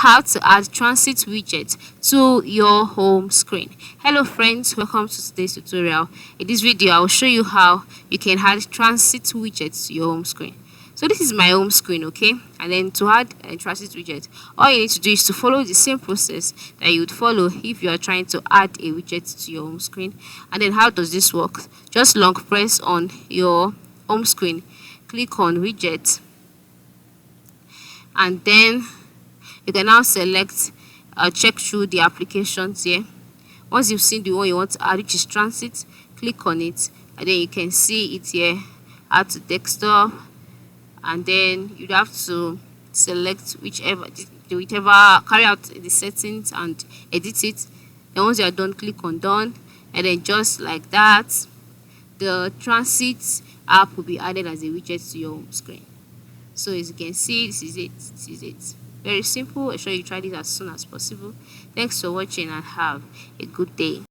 how to add transit widget to your home screen. Hello friends, welcome to today's tutorial. In this video I will show you how you can add transit widget to your home screen. So this is my home screen, okay? And then to add a transit widget, all you need to do is to follow the same process that you would follow if you are trying to add a widget to your home screen. And then how does this work? Just long press on your home screen, click on widget, and then you can now select check through the applications here. Once you've seen the one you want to add, which is transit, click on it, and then you can see it here, add to desktop, and then you'd have to select whichever, carry out the settings and edit it. Then once you are done, click on done, and then just like that, the transit app will be added as a widget to your home screen. So as you can see, this is it. Very simple. I'm sure you try this as soon as possible. Thanks for watching and have a good day.